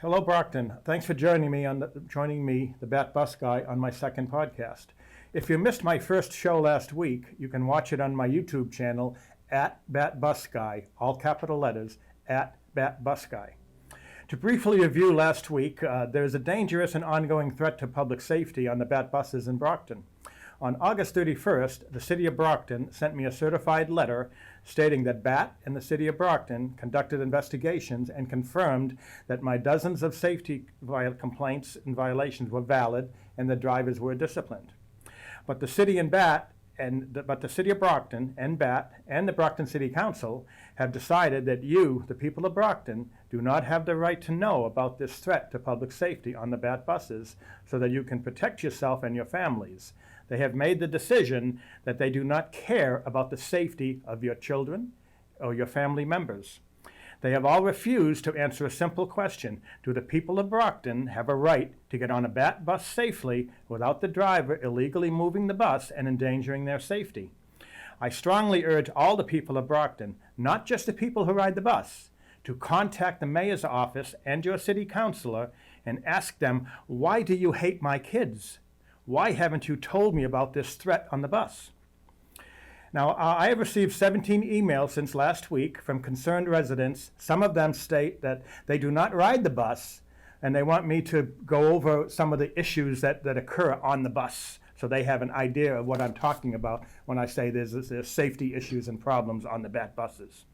Hello, Brockton. Thanks for joining me, the Bat Bus Guy, on my second podcast. If you missed my first show last week, you can watch it on my YouTube channel at BATBUSGUY, all capital letters, at BATBUSGUY. To briefly review last week, there is a dangerous and ongoing threat to public safety on the BAT buses in Brockton. On August 31st, the City of Brockton sent me a certified letter stating that BAT and the City of Brockton conducted investigations and confirmed that my dozens of safety complaints and violations were valid and the drivers were disciplined. But the City of Brockton and BAT and the Brockton City Council have decided that you, the people of Brockton, do not have the right to know about this threat to public safety on the BAT buses so that you can protect yourself and your families. They have made the decision that they do not care about the safety of your children or your family members. They have all refused to answer a simple question: do the people of Brockton have a right to get on a BAT bus safely without the driver illegally moving the bus and endangering their safety? I strongly urge all the people of Brockton, not just the people who ride the bus, to contact the mayor's office and your city councilor and ask them, why do you hate my kids? Why haven't you told me about this threat on the bus? Now, I have received 17 emails since last week from concerned residents. Some of them state that they do not ride the bus and they want me to go over some of the issues that occur on the bus, so they have an idea of what I'm talking about when I say there's safety issues and problems on the BAT buses.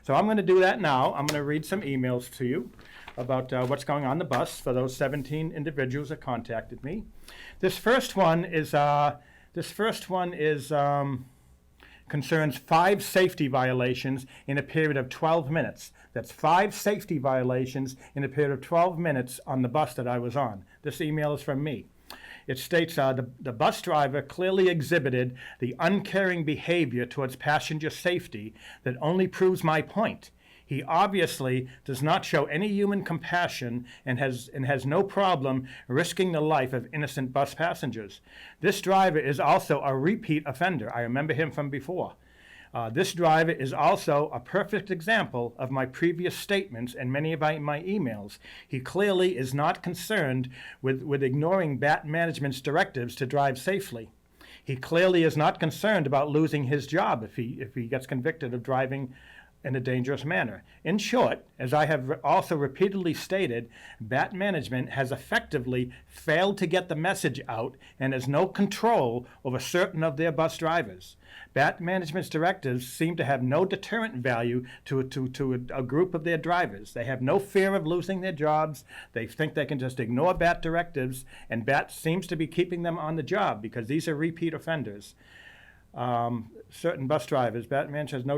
So I'm going to do that now. I'm going to read some emails to you about what's going on the bus for those 17 individuals that contacted me. This first one concerns 5 safety violations in a period of 12 minutes. That's 5 safety violations in a period of 12 minutes on the bus that I was on. This email is from me. It states the bus driver clearly exhibited the uncaring behavior towards passenger safety that only proves my point. He obviously does not show any human compassion and has no problem risking the life of innocent bus passengers. This driver is also a repeat offender. I remember him from before. This driver is also a perfect example of my previous statements and many of my emails. He clearly is not concerned with ignoring BAT management's directives to drive safely. He clearly is not concerned about losing his job if he gets convicted of driving in a dangerous manner. In short, as I have also repeatedly stated, BAT management has effectively failed to get the message out and has no control over certain of their bus drivers. BAT management's directives seem to have no deterrent value to a group of their drivers. They have no fear of losing their jobs. They think they can just ignore BAT directives, and BAT seems to be keeping them on the job because these are repeat offenders. Certain bus drivers, BAT management has no,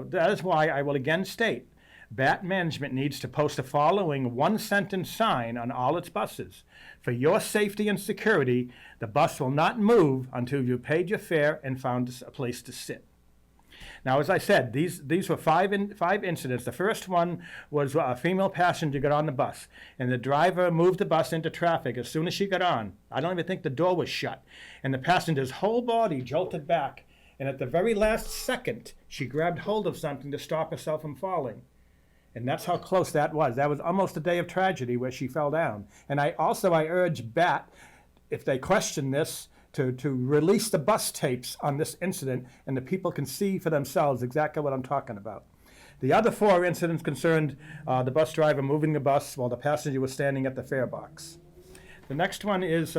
that is why I will again state, BAT management needs to post the following one-sentence sign on all its buses. For your safety and security, the bus will not move until you've paid your fare and found a place to sit. Now, as I said, these were five incidents. The first one was a female passenger got on the bus, and the driver moved the bus into traffic as soon as she got on. I don't even think the door was shut. And the passenger's whole body jolted back, and at the very last second, she grabbed hold of something to stop herself from falling. And that's how close that was. That was almost a day of tragedy where she fell down. And I urge BAT, if they question this, to release the bus tapes on this incident, and the people can see for themselves exactly what I'm talking about. The other 4 incidents concerned the bus driver moving the bus while the passenger was standing at the fare box. The next one is,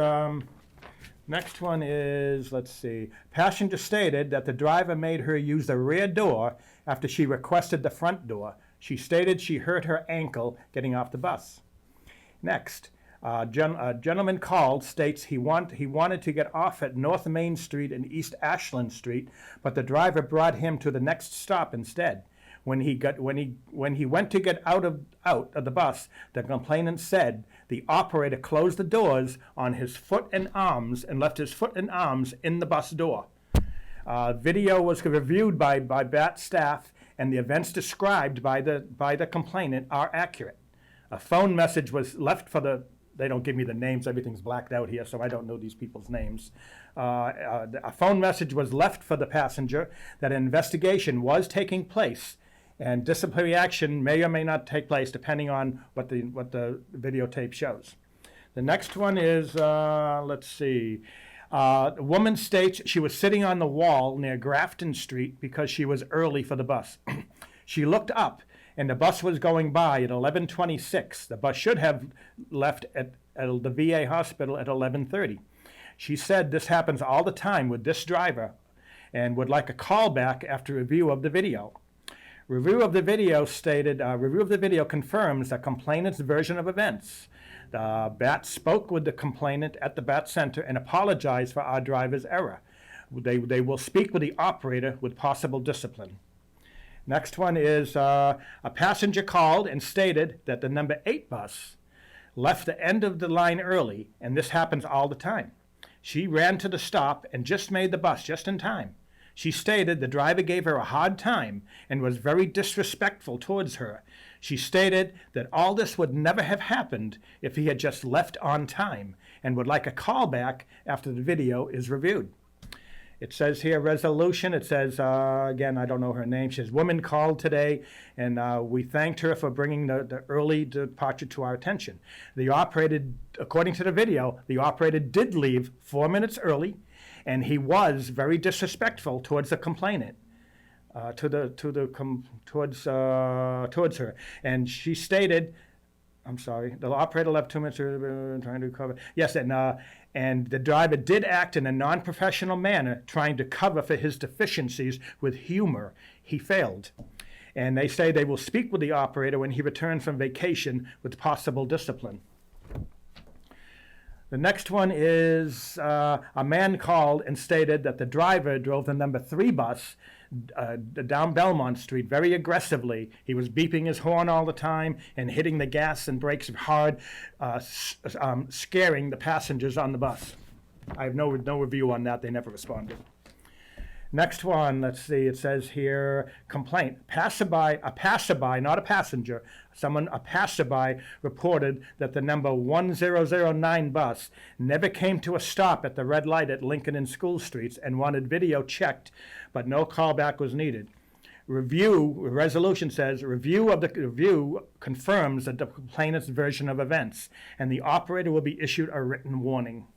let's see, passenger stated that the driver made her use the rear door after she requested the front door. She stated she hurt her ankle getting off the bus. Next. A gentleman called, states he wanted to get off at North Main Street and East Ashland Street, but the driver brought him to the next stop instead. When he went to get out of the bus, the complainant said the operator closed the doors on his foot and arms and left his foot and arms in the bus door. Video was reviewed by BAT staff, and the events described by the complainant are accurate. A phone message was left for the They don't give me the names. Everything's blacked out here, so I don't know these people's names. A phone message was left for the passenger that an investigation was taking place And disciplinary action may or may not take place depending on what the videotape shows. The next one is, let's see. A woman states she was sitting on the wall near Grafton Street because she was early for the bus. She looked up, and the bus was going by at 11:26. The bus should have left at the VA hospital at 11:30. She said this happens all the time with this driver and would like a call back after review of the video. Review of the video stated, review of the video confirms the complainant's version of events. The BAT spoke with the complainant at the BAT Center and apologized for our driver's error. They will speak with the operator with possible discipline. Next one is a passenger called and stated that the number 8 bus left the end of the line early, and this happens all the time. She ran to the stop and just made the bus just in time. She stated the driver gave her a hard time and was very disrespectful towards her. She stated that all this would never have happened if he had just left on time and would like a call back after the video is reviewed. It says here, resolution, it says, again, I don't know her name. She says, woman called today, and we thanked her for bringing the early departure to our attention. The operator, according to the video, the operator did leave 4 minutes early, and he was very disrespectful towards the complainant, towards her. And she stated, I'm sorry, the operator left 2 minutes trying to cover. Yes, and the driver did act in a non-professional manner, trying to cover for his deficiencies with humor. He failed. And they say they will speak with the operator when he returns from vacation with possible discipline. The next one is a man called and stated that the driver drove the number 3 bus down Belmont Street very aggressively. He was beeping his horn all the time and hitting the gas and brakes hard, scaring the passengers on the bus. I have no review on that. They never responded. Next one, let's see, it says here, complaint. A passerby, not a passenger, a passerby reported that the number 1009 bus never came to a stop at the red light at Lincoln and School Streets and wanted video checked, but no callback was needed. Resolution says, review confirms the complainant's version of events, and the operator will be issued a written warning.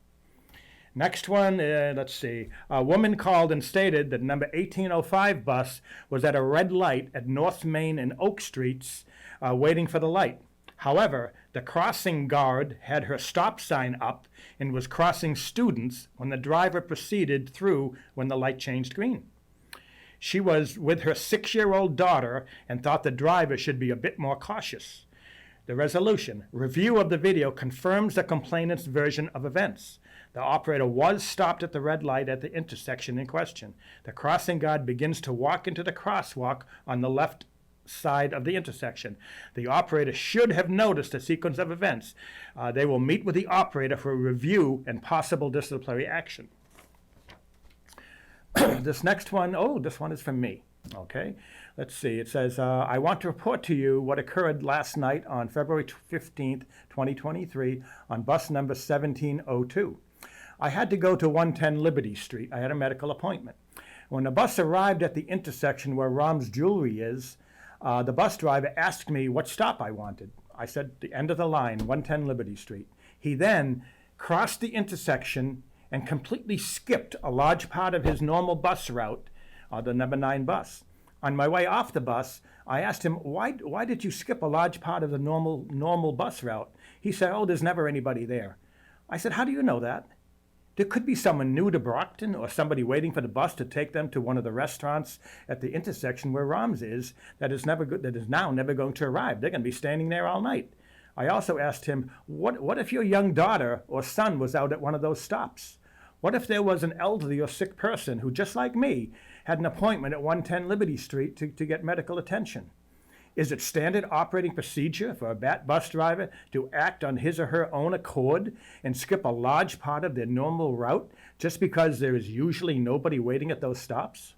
Next one, let's see. A woman called and stated that number 1805 bus was at a red light at North Main and Oak Streets waiting for the light. However, the crossing guard had her stop sign up and was crossing students when the driver proceeded through when the light changed green. She was with her 6-year-old daughter and thought the driver should be a bit more cautious. The resolution, review of the video confirms the complainant's version of events. The operator was stopped at the red light at the intersection in question. The crossing guard begins to walk into the crosswalk on the left side of the intersection. The operator should have noticed the sequence of events. They will meet with the operator for a review and possible disciplinary action. This next one, this one is from me. Okay, let's see. It says, I want to report to you what occurred last night on February 15th, 2023 on bus number 1702. I had to go to 110 Liberty Street. I had a medical appointment. When the bus arrived at the intersection where Rom's Jewelry is, the bus driver asked me what stop I wanted. I said the end of the line, 110 Liberty Street. He then crossed the intersection and completely skipped a large part of his normal bus route, the number 9 bus. On my way off the bus, I asked him, why did you skip a large part of the normal bus route? He said, there's never anybody there. I said, how do you know that? There could be someone new to Brockton or somebody waiting for the bus to take them to one of the restaurants at the intersection where Rom's is that is now never going to arrive. They're going to be standing there all night. I also asked him, what if your young daughter or son was out at one of those stops? What if there was an elderly or sick person who, just like me, had an appointment at 110 Liberty Street to get medical attention? Is it standard operating procedure for a BAT bus driver to act on his or her own accord and skip a large part of their normal route just because there is usually nobody waiting at those stops?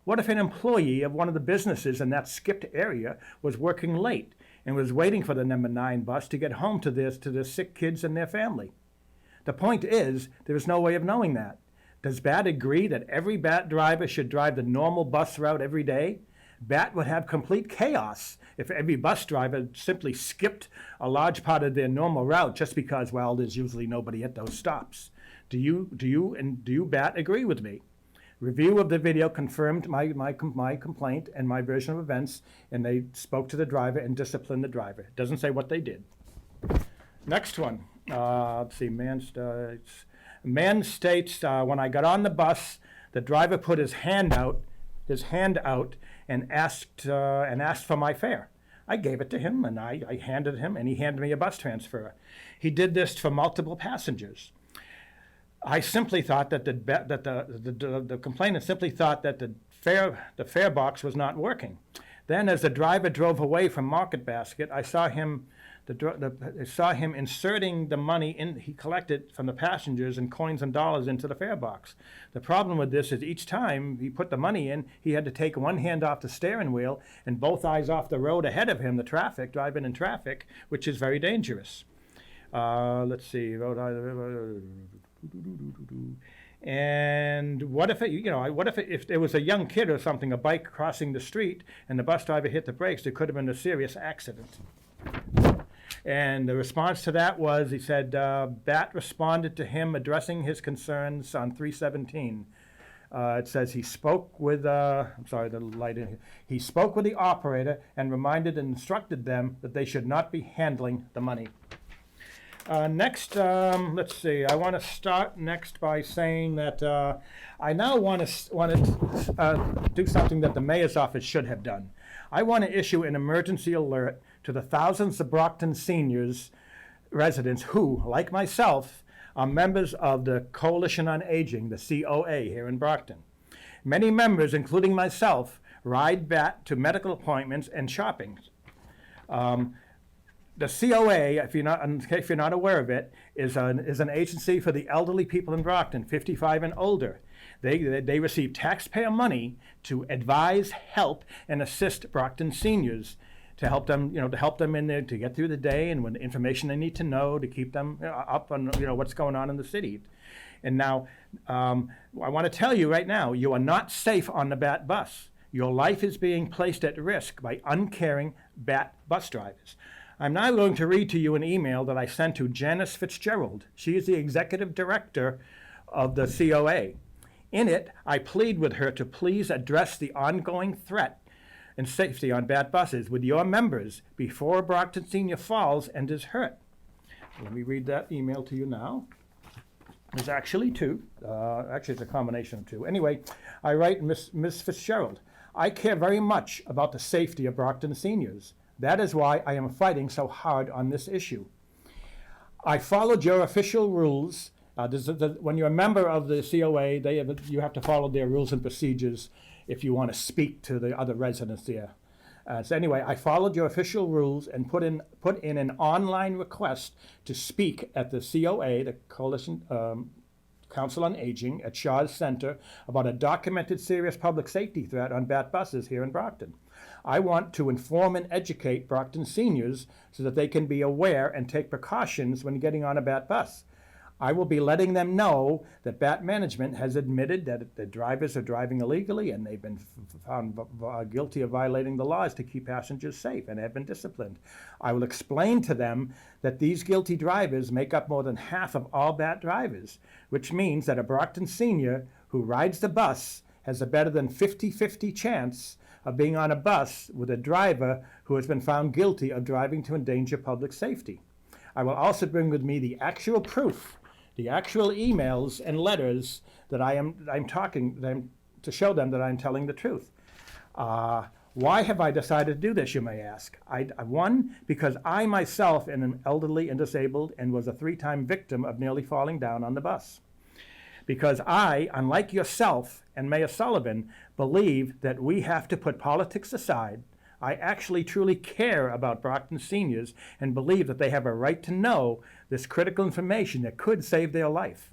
What if an employee of one of the businesses in that skipped area was working late and was waiting for the number 9 bus to get home to their sick kids and their family? The point is, there is no way of knowing that. Does BAT agree that every BAT driver should drive the normal bus route every day? BAT would have complete chaos if every bus driver simply skipped a large part of their normal route just because, well, there's usually nobody at those stops. Do you, BAT, agree with me? Review of the video confirmed my complaint and my version of events, and they spoke to the driver and disciplined the driver. It doesn't say what they did. Next one. Let's see. Man states, when I got on the bus, the driver put his hand out and asked for my fare. I gave it to him, and I handed him, and he handed me a bus transfer. He did this for multiple passengers. I simply thought that the complainant simply thought that the fare box was not working. Then, as the driver drove away from Market Basket, I saw him inserting the money he collected from the passengers in coins and dollars into the fare box. The problem with this is each time he put the money in, he had to take one hand off the steering wheel and both eyes off the road ahead of him, the traffic, driving in traffic, which is very dangerous. Let's see. And what if if there was a young kid or something, a bike crossing the street, and the bus driver hit the brakes? There could have been a serious accident. And the response to that was, he said, BAT responded to him addressing his concerns on 317. It says he spoke with, he spoke with the operator and reminded and instructed them that they should not be handling the money. Next, let's see. I want to start next by saying that I now want to do something that the mayor's office should have done. I want to issue an emergency alert to the thousands of Brockton seniors residents who, like myself, are members of the Coalition on Aging, the COA, here in Brockton. Many members, including myself, ride BAT to medical appointments and shopping. The COA, if you're not aware of it, is an agency for the elderly people in Brockton, 55 and older. They receive taxpayer money to advise, help, and assist Brockton seniors to help them, in there to get through the day and with the information they need to know to keep them up on, what's going on in the city. And now, I want to tell you right now, you are not safe on the BAT bus. Your life is being placed at risk by uncaring BAT bus drivers. I'm now going to read to you an email that I sent to Janice Fitzgerald. She is the executive director of the COA. In it, I plead with her to please address the ongoing threat and safety on BAT buses with your members before a Brockton senior falls and is hurt. Let me read that email to you now. There's actually two. Actually, it's a combination of two. Anyway, I write, Ms. Fitzgerald, I care very much about the safety of Brockton seniors. That is why I am fighting so hard on this issue. I followed your official rules. When you're a member of the COA, you have to follow their rules and procedures if you want to speak to the other residents there. So anyway, I followed your official rules and put in an online request to speak at the COA, the Coalition Council on Aging, at Shaw's Center about a documented serious public safety threat on BAT buses here in Brockton. I want to inform and educate Brockton seniors so that they can be aware and take precautions when getting on a BAT bus. I will be letting them know that BAT management has admitted that the drivers are driving illegally and they've been found guilty of violating the laws to keep passengers safe and have been disciplined. I will explain to them that these guilty drivers make up more than half of all BAT drivers, which means that a Brockton senior who rides the bus has a better than 50-50 chance of being on a bus with a driver who has been found guilty of driving to endanger public safety. I will also bring with me the actual proof, the actual emails and letters that to show them that I'm telling the truth. Why have I decided to do this, you may ask? One, because I myself am an elderly and disabled and was a 3-time victim of nearly falling down on the bus. Because I, unlike yourself and Mayor Sullivan, believe that we have to put politics aside. I actually truly care about Brockton seniors and believe that they have a right to know this critical information that could save their life.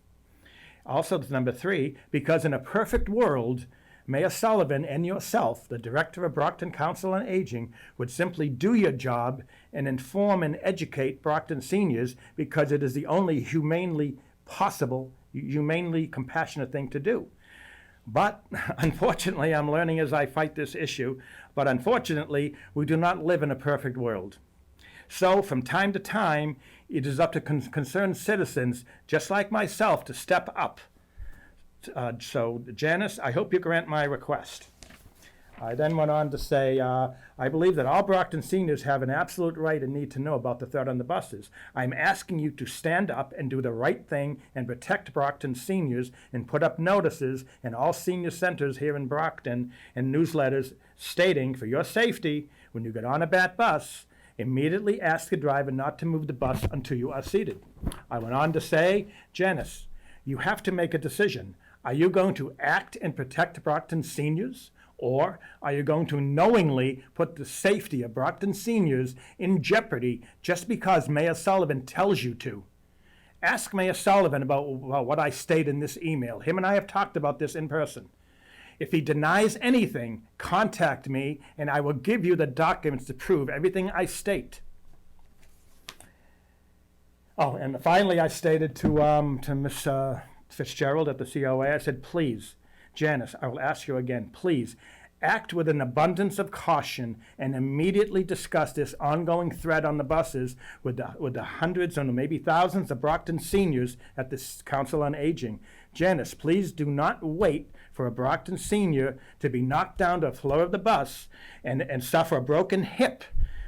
Also, number 3, because in a perfect world, Mayor Sullivan and yourself, the director of Brockton Council on Aging, would simply do your job and inform and educate Brockton seniors because it is the only humanely compassionate thing to do. But unfortunately, I'm learning as I fight this issue, but unfortunately, we do not live in a perfect world. So from time to time, it is up to concerned citizens, just like myself, to step up. So Janice, I hope you grant my request. I then went on to say, I believe that all Brockton seniors have an absolute right and need to know about the threat on the buses. I'm asking you to stand up and do the right thing and protect Brockton seniors and put up notices in all senior centers here in Brockton and newsletters stating, for your safety, when you get on a BAT bus, immediately ask the driver not to move the bus until you are seated. I went on to say, Janice, you have to make a decision. Are you going to act and protect Brockton seniors? Or are you going to knowingly put the safety of Brockton seniors in jeopardy just because Mayor Sullivan tells you to? Ask Mayor Sullivan about what I state in this email. Him and I have talked about this in person. If he denies anything, contact me and I will give you the documents to prove everything I state. Oh, and finally I stated to Miss Fitzgerald at the COA, I said, please, Janice, I will ask you again, please act with an abundance of caution and immediately discuss this ongoing threat on the buses with the hundreds or maybe thousands of Brockton seniors at the Council on Aging. Janice, please do not wait for a Brockton senior to be knocked down to the floor of the bus and suffer a broken hip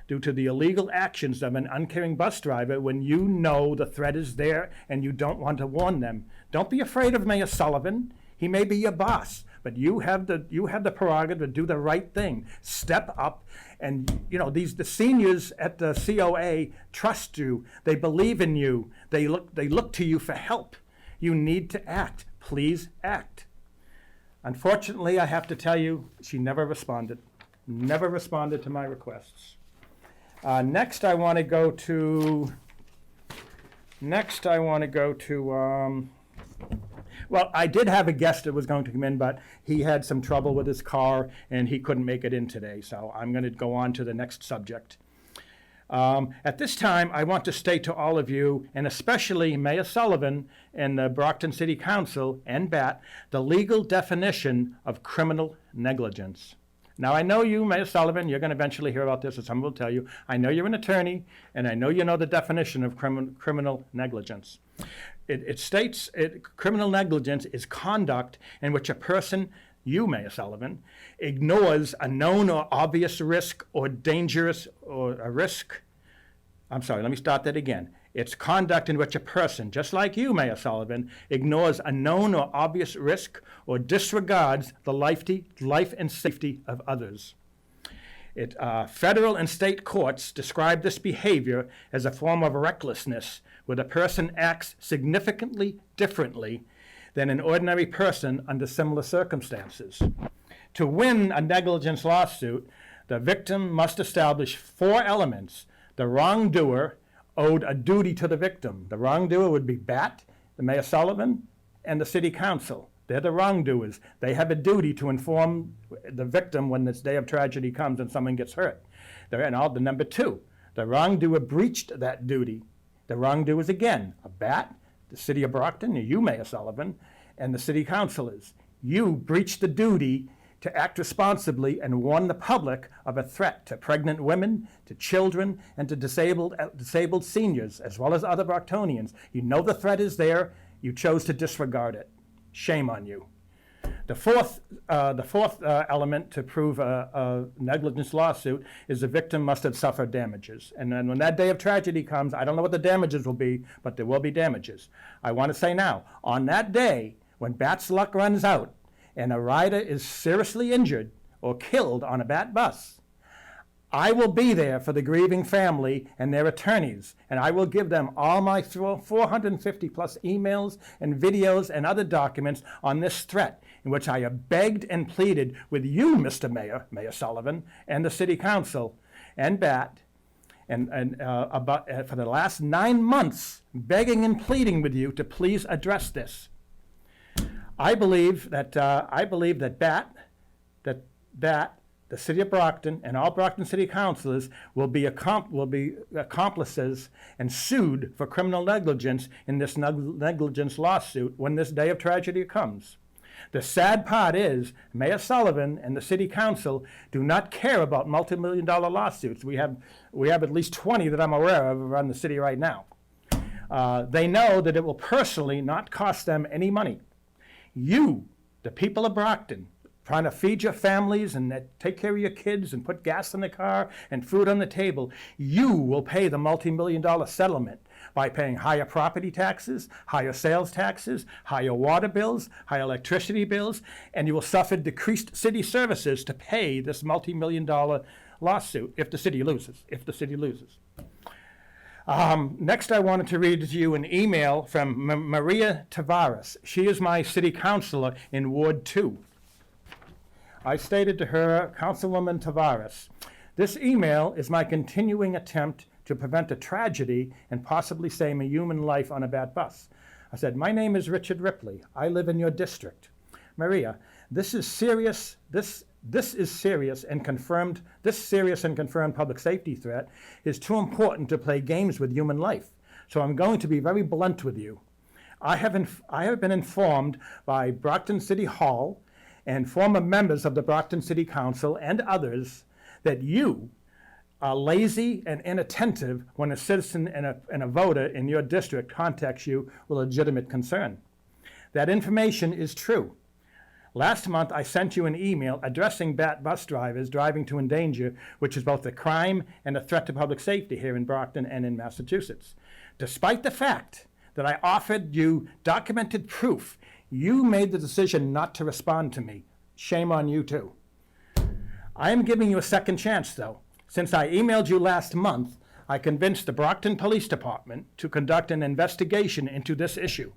due to the illegal actions of an uncaring bus driver when you know the threat is there and you don't want to warn them. Don't be afraid of Mayor Sullivan. He may be your boss, but you have the prerogative to do the right thing. Step up, and the seniors at the COA trust you. They believe in you. They look to you for help. You need to act. Please act. Unfortunately, I have to tell you, she never responded. Never responded to my requests. Next, I want to go to. Well, I did have a guest that was going to come in, but he had some trouble with his car and he couldn't make it in today. So I'm going to go on to the next subject. At this time, I want to state to all of you, and especially Mayor Sullivan and the Brockton City Council and BAT, the legal definition of criminal negligence. Now, I know you, Mayor Sullivan, you're going to eventually hear about this, as someone will tell you. I know you're an attorney, and I know you know the definition of criminal negligence. It states criminal negligence is conduct in which a person, you, Mayor Sullivan, ignores a known or obvious risk or dangerous or a risk. I'm sorry, let me start that again. It's conduct in which a person, just like you, Mayor Sullivan, ignores a known or obvious risk or disregards the life and safety of others. Federal and state courts describe this behavior as a form of recklessness, where the person acts significantly differently than an ordinary person under similar circumstances. To win a negligence lawsuit, the victim must establish 4 elements. The wrongdoer owed a duty to the victim. The wrongdoer would be BAT, the Mayor Sullivan, and the City Council. They're the wrongdoers. They have a duty to inform the victim when this day of tragedy comes and someone gets hurt. The number 2, the wrongdoer breached that duty. The wrongdoers, again, a BAT, the City of Brockton, you, Mayor Sullivan, and the City Councilors. You breached the duty to act responsibly and warn the public of a threat to pregnant women, to children, and to disabled seniors, as well as other Brocktonians. You know the threat is there. You chose to disregard it. Shame on you. The fourth element to prove a negligence lawsuit is the victim must have suffered damages. And then when that day of tragedy comes, I don't know what the damages will be, but there will be damages. I want to say now, on that day, when BAT's luck runs out and a rider is seriously injured or killed on a BAT bus, I will be there for the grieving family and their attorneys, and I will give them all my 450 plus emails and videos and other documents on this threat, in which I have begged and pleaded with you, Mr. Mayor, Mayor Sullivan, and the City Council and BAT, for the last 9 months, begging and pleading with you to please address this. I believe that BAT, the City of Brockton, and all Brockton City Councilors will be accomplices and sued for criminal negligence in this negligence lawsuit when this day of tragedy comes. The sad part is Mayor Sullivan and the City Council do not care about multi-million-dollar lawsuits. We have at least 20 that I'm aware of around the city right now. They know that it will personally not cost them any money. You, the people of Brockton, trying to feed your families and take care of your kids and put gas in the car and food on the table, you will pay the multi-million-dollar settlement by paying higher property taxes, higher sales taxes, higher water bills, higher electricity bills, and you will suffer decreased city services to pay this multi-million-dollar lawsuit if the city loses. Next, I wanted to read to you an email from Maria Tavares. She is my city councilor in Ward 2. I stated to her, Councilwoman Tavares, this email is my continuing attempt to prevent a tragedy and possibly save a human life on a bat bus. I said, my name is Richard Ripley. I live in your district. Maria, this is serious. This is serious and confirmed. This serious and confirmed public safety threat is too important to play games with human life. So I'm going to be very blunt with you. I have been informed by Brockton City Hall and former members of the Brockton City Council and others that you are lazy and inattentive when a citizen and a voter in your district contacts you with a legitimate concern. That information is true. Last month, I sent you an email addressing BAT bus drivers driving to endanger, which is both a crime and a threat to public safety here in Brockton and in Massachusetts. Despite the fact that I offered you documented proof, you made the decision not to respond to me. Shame on you, too. I am giving you a second chance, though. Since I emailed you last month, I convinced the Brockton Police Department to conduct an investigation into this issue.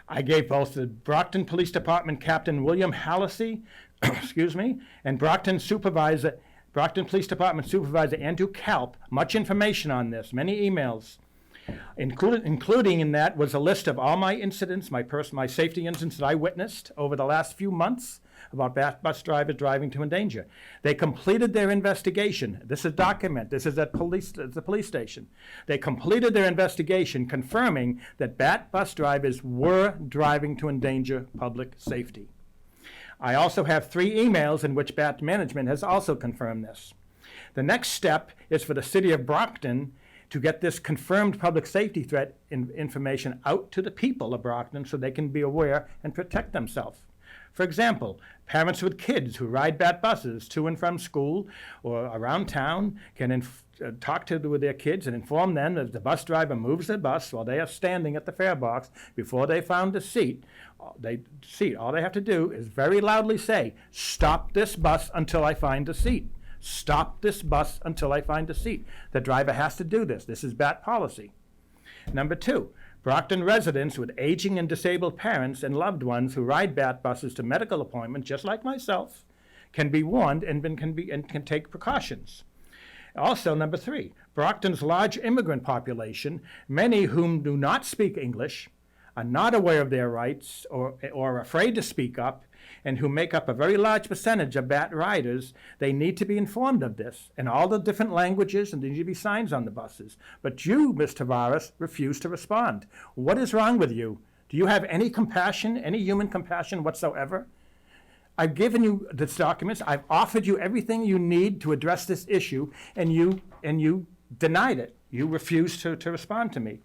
I gave both the Brockton Police Department Captain William Hallisey, and Brockton Police Department Supervisor Andrew Kalp much information on this, many emails. Including in that was a list of all my incidents, my safety incidents that I witnessed over the last few months about bus drivers driving to endanger. They completed their investigation. This is document. This is at the police station. They completed their investigation confirming that BAT bus drivers were driving to endanger public safety. I also have 3 emails in which BAT management has also confirmed this. The next step is for the city of Brockton to get this confirmed public safety threat information out to the people of Brockton so they can be aware and protect themselves. For example, parents with kids who ride BAT buses to and from school or around town can talk with their kids and inform them that if the bus driver moves the bus while they are standing at the fare box before they found a seat, all they have to do is very loudly say, "Stop this bus until I find a seat. Stop this bus until I find a seat." The driver has to do this. This is BAT policy. Number 2, Brockton residents with aging and disabled parents and loved ones who ride BAT buses to medical appointments, just like myself, can be warned and can take precautions. Also, number 3, Brockton's large immigrant population, many whom do not speak English, are not aware of their rights or are afraid to speak up, and who make up a very large percentage of BAT riders, they need to be informed of this in all the different languages, and there need to be signs on the buses. But you, Ms. Tavares, refuse to respond. What is wrong with you? Do you have any compassion, any human compassion whatsoever? I've given you these documents. I've offered you everything you need to address this issue, and you denied it. You refused to respond to me.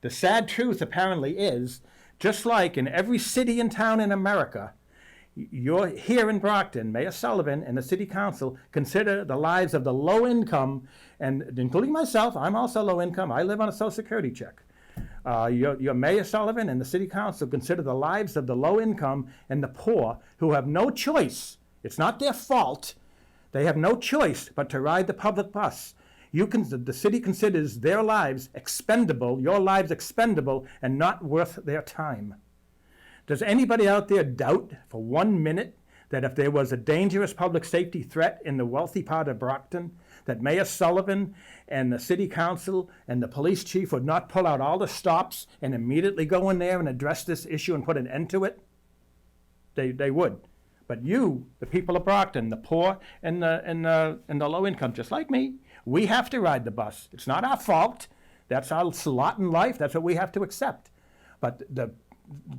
The sad truth apparently is, just like in every city and town in America, you're here in Brockton, Mayor Sullivan and the City Council consider the lives of the low income, and including myself, I'm also low income. I live on a Social Security check. Your Mayor Sullivan and the City Council consider the lives of the low income and the poor who have no choice. It's not their fault. They have no choice but to ride the public bus. The city considers their lives expendable, your lives expendable, and not worth their time. Does anybody out there doubt for 1 minute that if there was a dangerous public safety threat in the wealthy part of Brockton, that Mayor Sullivan and the City Council and the police chief would not pull out all the stops and immediately go in there and address this issue and put an end to it? They would. But you, the people of Brockton, the poor and the low income, just like me, we have to ride the bus. It's not our fault. That's our lot in life. That's what we have to accept. But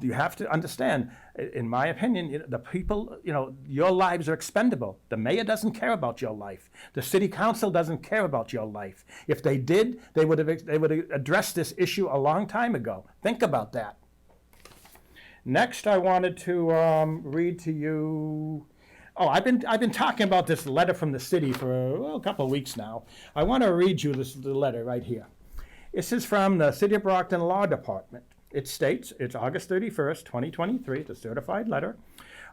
you have to understand, in my opinion, the people, your lives are expendable. The mayor doesn't care about your life. The city council doesn't care about your life. If they did, they would have addressed this issue a long time ago. Think about that. Next, I wanted to read to you. Oh, I've been talking about this letter from the city for a couple of weeks now. I want to read you the letter right here. This is from the City of Brockton Law Department. It states, it's August 31st, 2023. It's a certified letter.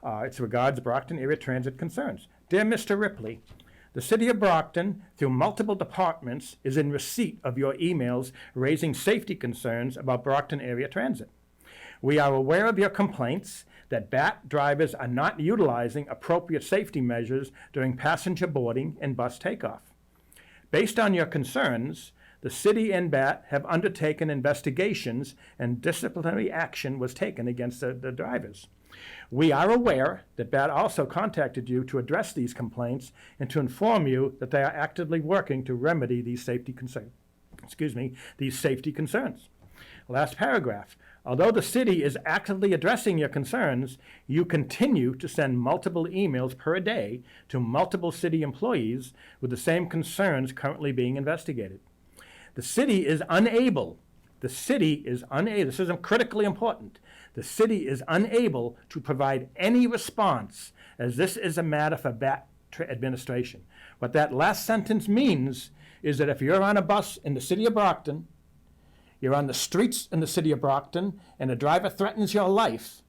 It regards Brockton area transit concerns. Dear Mr. Ripley, the City of Brockton, through multiple departments, is in receipt of your emails raising safety concerns about Brockton area transit. We are aware of your complaints that BAT drivers are not utilizing appropriate safety measures during passenger boarding and bus takeoff. Based on your concerns, the city and BAT have undertaken investigations and disciplinary action was taken against the drivers. We are aware that BAT also contacted you to address these complaints and to inform you that they are actively working to remedy these safety concerns. Last paragraph. Although the city is actively addressing your concerns, you continue to send multiple emails per day to multiple city employees with the same concerns currently being investigated. The city is unable, this is critically important, the city is unable to provide any response as this is a matter for BAT administration. What that last sentence means is that if you're on a bus in the city of Brockton, you're on the streets in the city of Brockton, and a driver threatens your life,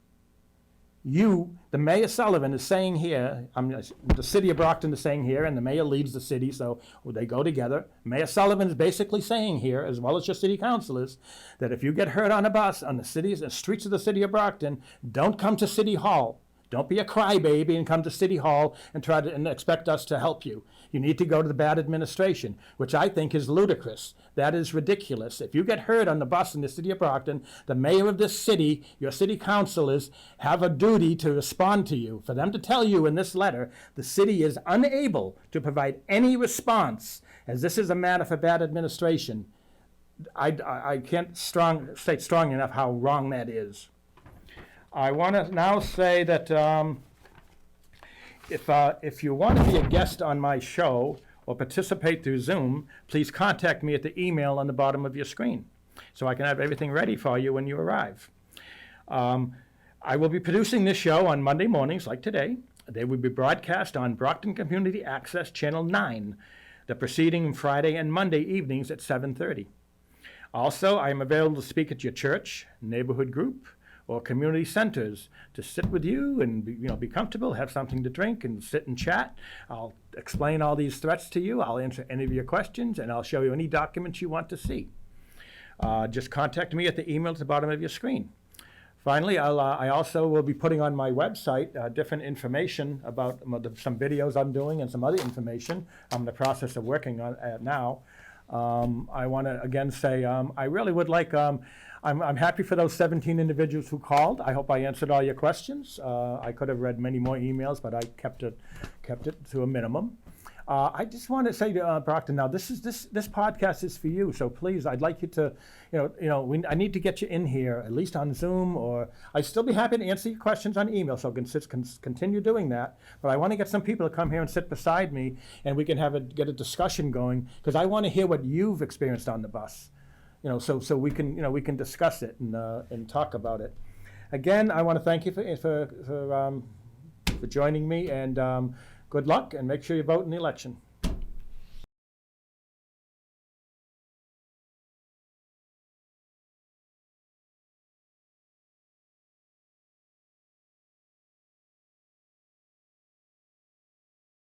the Mayor Sullivan is saying here, the city of Brockton is saying here, and the mayor leads the city, so they go together. Mayor Sullivan is basically saying here, as well as your city councilors, that if you get hurt on a bus on the streets of the city of Brockton, don't come to City Hall. Don't be a crybaby and come to City Hall and try to expect us to help you. You need to go to the BAT administration, which I think is ludicrous. That is ridiculous. If you get hurt on the bus in the city of Brockton, the mayor of this city, your city councilors, have a duty to respond to you. For them to tell you in this letter, the city is unable to provide any response, as this is a matter for BAT administration, I can't state strong enough how wrong that is. I want to now say that if you want to be a guest on my show or participate through Zoom, please contact me at the email on the bottom of your screen so I can have everything ready for you when you arrive. I will be producing this show on Monday mornings like today. They will be broadcast on Brockton Community Access Channel 9, the preceding Friday and Monday evenings at 7:30. Also, I am available to speak at your church, neighborhood group, or community centers to sit with you and be comfortable, have something to drink and sit and chat. I'll explain all these threats to you. I'll answer any of your questions, and I'll show you any documents you want to see. Just contact me at the email at the bottom of your screen. Finally, I also will be putting on my website different information about some videos I'm doing and some other information I'm in the process of working on now. I want to again say I really would like, I'm happy for those 17 individuals who called. I hope I answered all your questions. I could have read many more emails, but I kept it to a minimum. I just want to say to Brockton, now this podcast is for you, so please, I'd like you to, I need to get you in here, at least on Zoom, or I'd still be happy to answer your questions on email, so continue doing that. But I want to get some people to come here and sit beside me, and we can get a discussion going, because I want to hear what you've experienced on the bus, so we can discuss it and talk about it. Again, I want to thank you for joining me, and good luck, and make sure you vote in the election.